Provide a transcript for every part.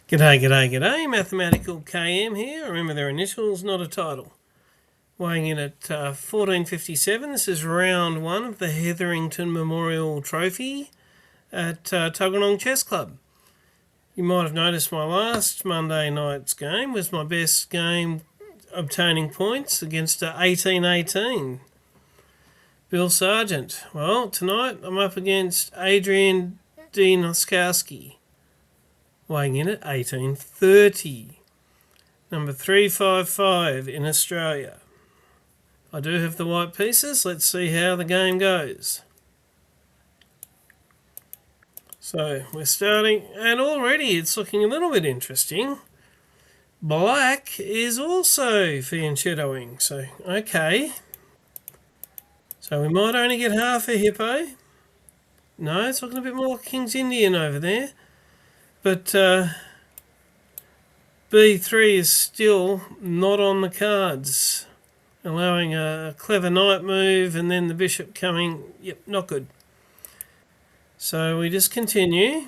G'day, g'day, g'day. Mathematical KM here. Remember their initials, not a title. Weighing in at 14.57. This is round one of the Hetherington Memorial Trophy at Tuggeranong Chess Club. You might have noticed my last Monday night's game was my best game obtaining points against 18-18. Bill Sargent. Well, tonight I'm up against Adrian Dinoskowski, weighing in at 18.30. Number 355 in Australia. I do have the white pieces. Let's see how the game goes. So we're starting, and already it's looking a little bit interesting. Black is also fianchettoing, so okay. So we might only get half a hippo. No, it's looking a bit more King's Indian over there. But B3 is still not on the cards, allowing a clever knight move and then the bishop coming. Yep, not good. So we just continue.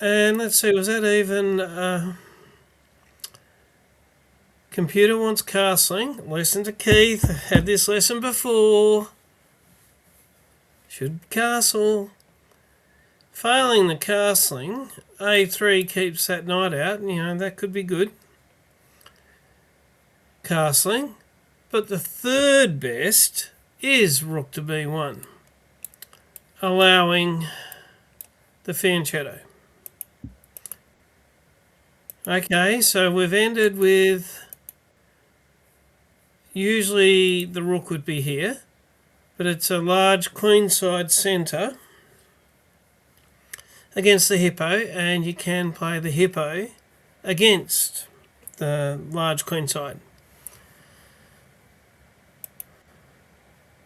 And let's see, was that even... computer wants castling. Listen to Keith. Had this lesson before. Should castle. Failing the castling, A3 keeps that knight out. You know, that could be good. Castling. But the third best is rook to B1, allowing the fianchetto. Okay, so we've ended with... Usually the rook would be here, but it's a large queenside centre against the hippo, and you can play the hippo against the large queenside.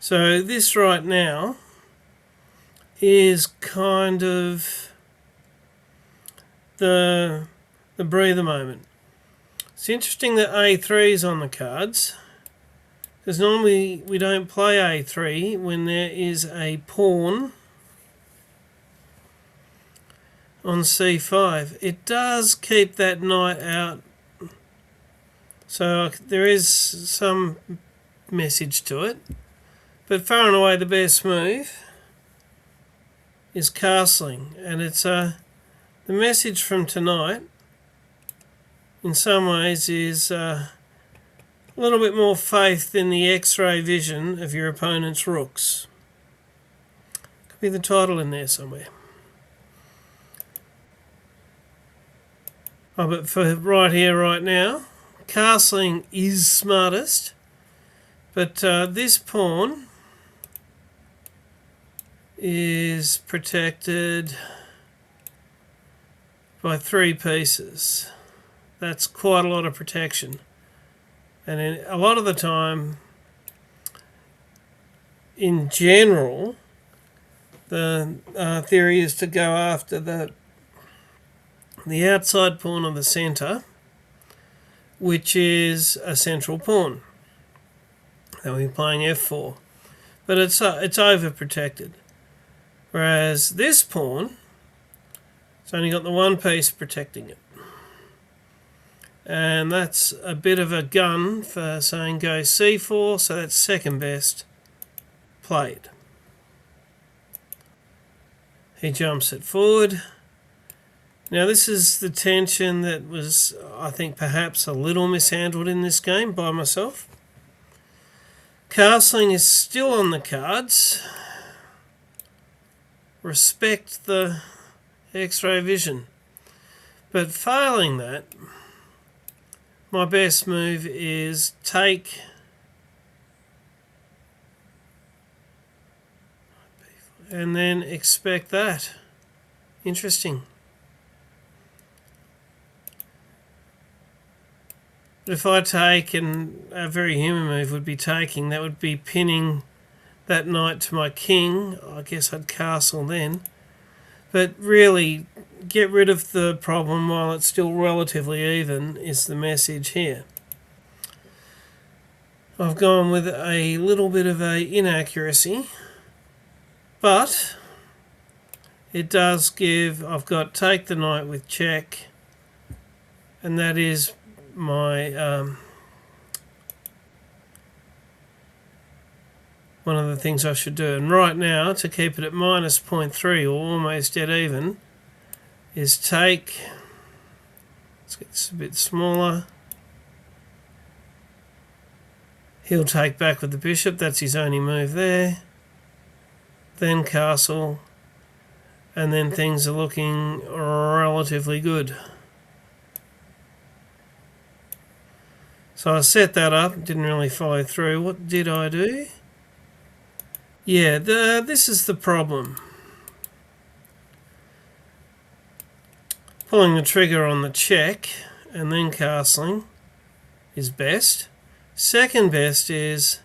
So this right now is kind of the breather moment. It's interesting that A3 is on the cards, because normally we don't play A3 when there is a pawn on C5. It does keep that knight out, so there is some message to it. But far and away the best move is castling, and it's the message from tonight in some ways is a little bit more faith in the X-ray vision of your opponent's rooks. Could be the title in there somewhere. Oh, but for right here, right now, castling is smartest. But this pawn is protected by 3 pieces. That's quite a lot of protection. And a lot of the time, in general, the theory is to go after the outside pawn of the centre, which is a central pawn. They'll be playing F4. But it's overprotected. Whereas this pawn, it's only got the one piece protecting it. And that's a bit of a gun for saying go C4, so that's second best played. He jumps it forward. Now this is the tension that was, I think, perhaps a little mishandled in this game by myself. Castling is still on the cards. Respect the X-ray vision. But failing that, my best move is take and then expect that. Interesting. But if I take, and a very human move would be taking, that would be pinning that knight to my king. I guess I'd castle then. But really, get rid of the problem while it's still relatively even is the message here. I've gone with a little bit of a inaccuracy, but it does give, I've got take the knight with check, and that is my one of the things I should do. And right now, to keep it at minus 0.3 or almost dead even, is take, let's get this a bit smaller, he'll take back with the bishop, that's his only move there, then castle, and then things are looking relatively good. So I set that up, didn't really follow through. What did I do? Yeah, this is the problem. Pulling the trigger on the check and then castling is best. Second best is,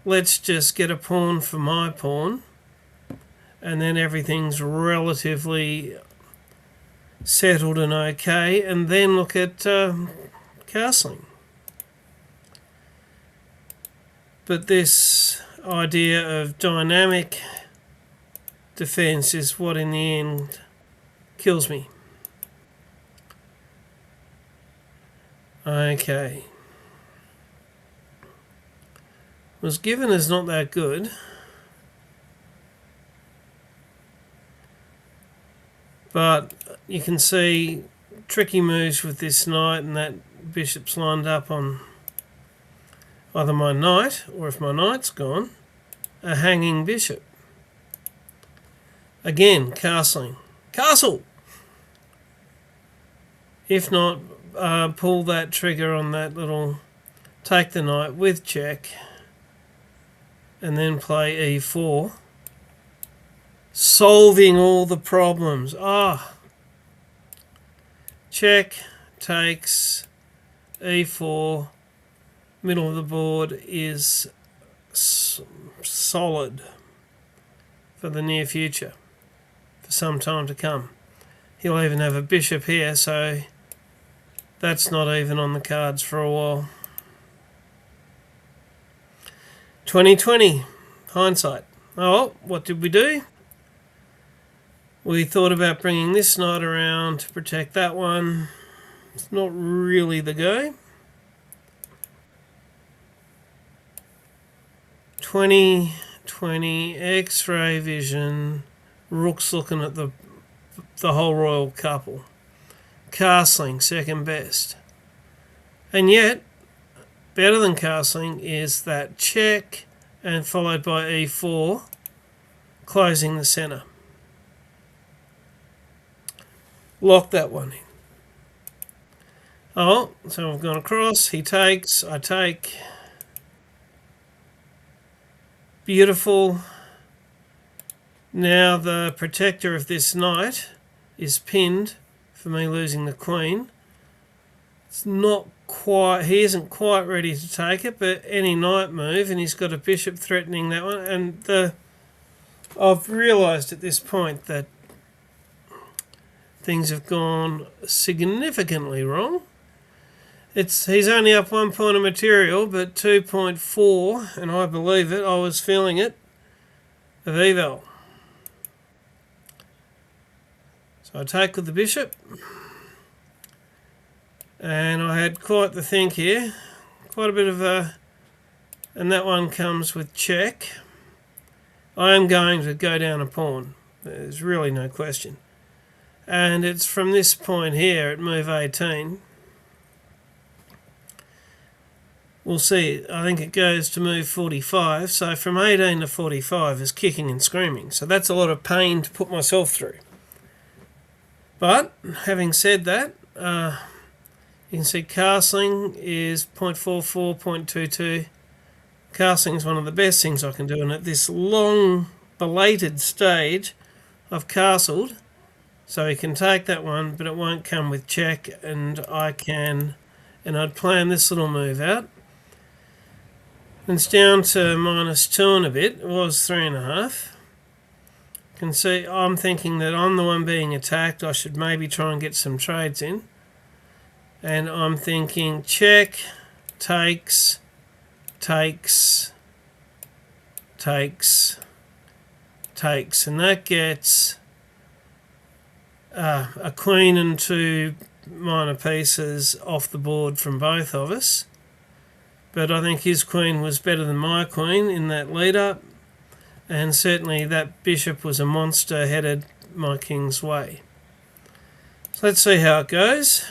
let's just get a pawn for my pawn, and then everything's relatively settled and okay, and then look at castling. But this idea of dynamic defense is what in the end kills me. Okay. Was given as not that good. But you can see tricky moves with this knight, and that bishop's lined up on either my knight, or if my knight's gone, a hanging bishop. Again, castling. Castle! If not, pull that trigger on that little, take the knight with check, and then play e4. Solving all the problems. Check, takes, e4, middle of the board is solid for the near future, for some time to come. He'll even have a bishop here, so that's not even on the cards for a while. 2020, hindsight. Oh, what did we do? We thought about bringing this knight around to protect that one. It's not really the go. 2020 X-ray vision. Rooks looking at the whole royal couple. Castling, second best. And yet, better than castling is that check and followed by e4, closing the centre. Lock that one in. Oh, so I've gone across, he takes, I take. Beautiful. Now the protector of this knight is pinned for me losing the queen. It's not quite, he isn't quite ready to take it, but any knight move, and he's got a bishop threatening that one, and I've realised at this point that things have gone significantly wrong. He's only up 1 point of material, but 2.4, and I believe it, I was feeling it, of eval. So I take with the bishop, and I had quite the think here, quite a bit of a, and that one comes with check. I am going to go down a pawn, there's really no question. And it's from this point here at move 18. We'll see, I think it goes to move 45, so from 18 to 45 is kicking and screaming. So that's a lot of pain to put myself through. But, having said that, you can see castling is 0.44, 0.22. Castling is one of the best things I can do, and at this long, belated stage, I've castled. So he can take that one, but it won't come with check, and I can, and I'd plan this little move out. And it's down to -2 and a bit. It was 3.5. You can see I'm thinking that I'm the one being attacked. I should maybe try and get some trades in. And I'm thinking check, takes, takes, takes, takes, and that gets a queen and 2 minor pieces off the board from both of us. But I think his queen was better than my queen in that lead-up, and certainly that bishop was a monster, headed my king's way. So let's see how it goes.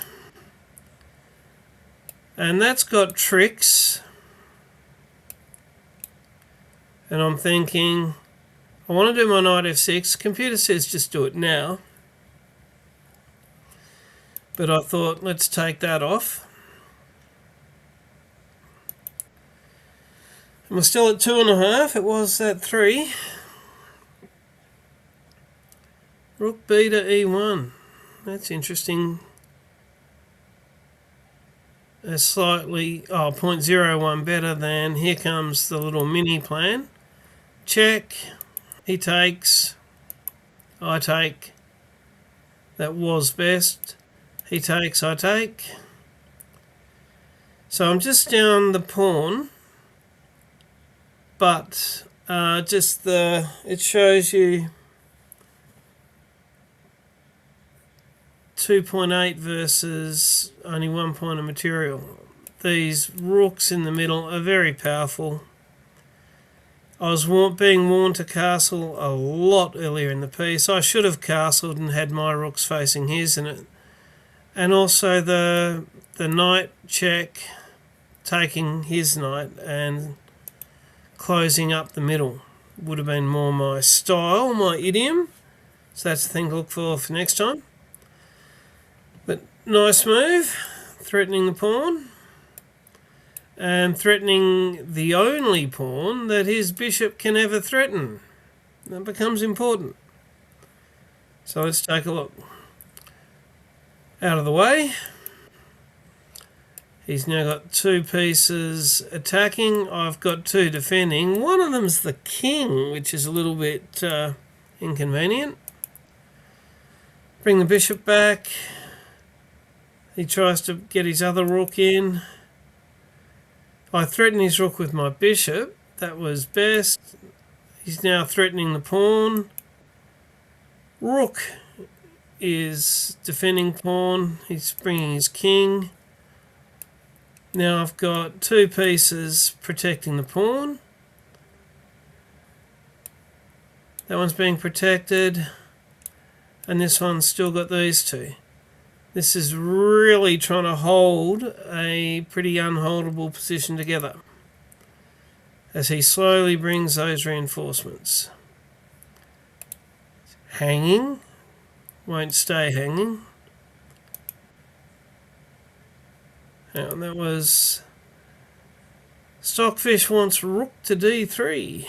And that's got tricks. And I'm thinking, I want to do my knight f6. Computer says just do it now. But I thought, let's take that off. And we're still at 2.5. It was at 3. Rook b to e1. That's interesting. A slightly, 0.01 better than, here comes the little mini plan. Check. He takes. I take. That was best. He takes, I take. So I'm just down the pawn. But it shows you 2.8 versus only 1 point of material. These rooks in the middle are very powerful. I was being warned to castle a lot earlier in the piece. I should have castled and had my rooks facing his in it. And also the knight check, taking his knight and closing up the middle would have been more my style, my idiom. So that's the thing to look for next time. But nice move, threatening the pawn. And threatening the only pawn that his bishop can ever threaten. That becomes important. So let's take a look. Out of the way. He's now got 2 pieces attacking. I've got 2 defending. One of them's the king, which is a little bit inconvenient. Bring the bishop back. He tries to get his other rook in. I threatened his rook with my bishop. That was best. He's now threatening the pawn. Rook is defending pawn. He's bringing his king. Now I've got 2 pieces protecting the pawn. That one's being protected. And this one's still got these 2. This is really trying to hold a pretty unholdable position together as he slowly brings those reinforcements. Hanging. Won't stay hanging. And that was Stockfish wants rook to d3.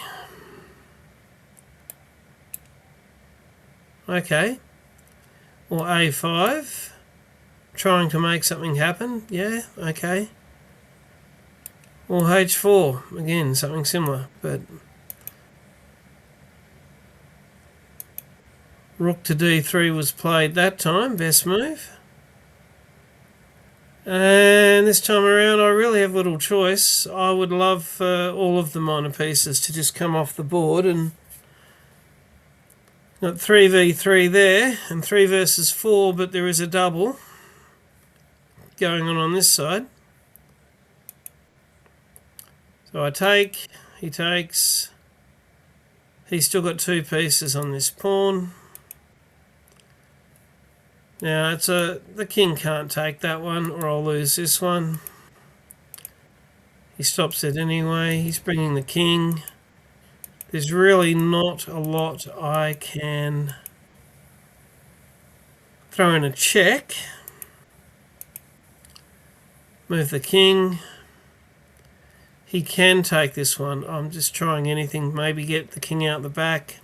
Okay. Or a5. Trying to make something happen. Yeah, okay. Or h4. Again, something similar. But rook to d3 was played that time. Best move. And this time around I really have little choice. I would love all of the minor pieces to just come off the board, and got 3v3 there and 3 versus 4, but there is a double going on this side. So I take, he takes, he's still got 2 pieces on this pawn. Now the king can't take that one, or I'll lose this one. He stops it anyway. He's bringing the king. There's really not a lot I can throw in a check. Move the king. He can take this one. I'm just trying anything, maybe get the king out the back.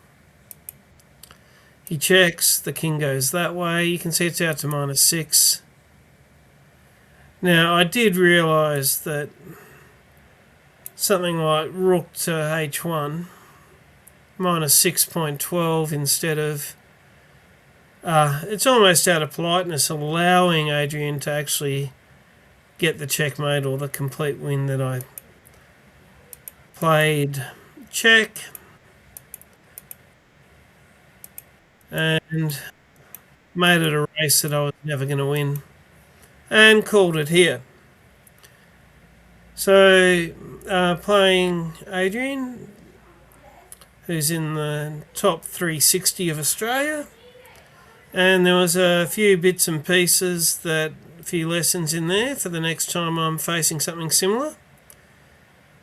He checks, the king goes that way. You can see it's out to -6. Now, I did realise that something like rook to h1, -6.12 instead of... it's almost out of politeness, allowing Adrian to actually get the checkmate or the complete win that I played. Check. And made it a race that I was never going to win, and called it here. So, playing Adrian, who's in the top 360 of Australia, and there was a few bits and pieces, a few lessons in there for the next time I'm facing something similar.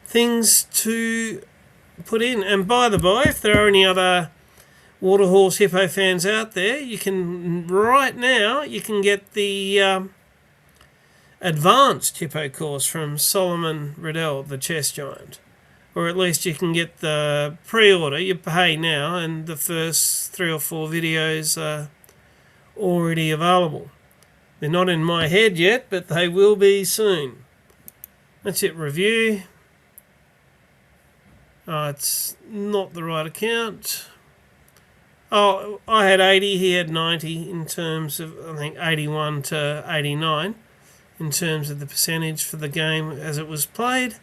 Things to put in. And by the by, if there are any other Waterhorse Hippo fans out there, you can get the advanced Hippo course from Solomon Riddell, the chess giant. Or at least you can get the pre-order. You pay now, and the first 3 or 4 videos are already available. They're not in my head yet, but they will be soon. That's it, review. It's not the right account. Oh, I had 80, he had 90 in terms of, I think, 81 to 89 in terms of the percentage for the game as it was played.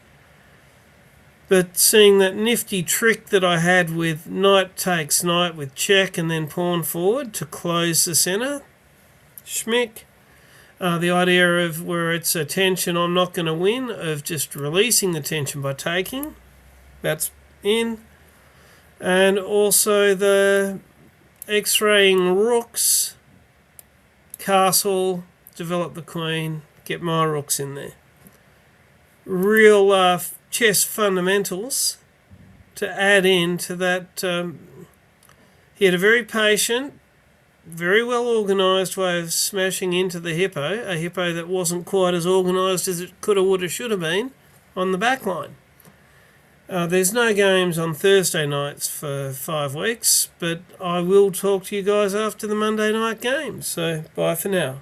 But seeing that nifty trick that I had with knight takes knight with check and then pawn forward to close the centre, schmick. The idea of where it's a tension I'm not going to win, of just releasing the tension by taking, that's in. And also the X-raying rooks, castle, develop the queen, get my rooks in there. Real chess fundamentals to add in to that. He had a very patient, very well organised way of smashing into the hippo, a hippo that wasn't quite as organised as it could have, would have, should have been on the back line. There's no games on Thursday nights for 5 weeks, but I will talk to you guys after the Monday night games. So bye for now.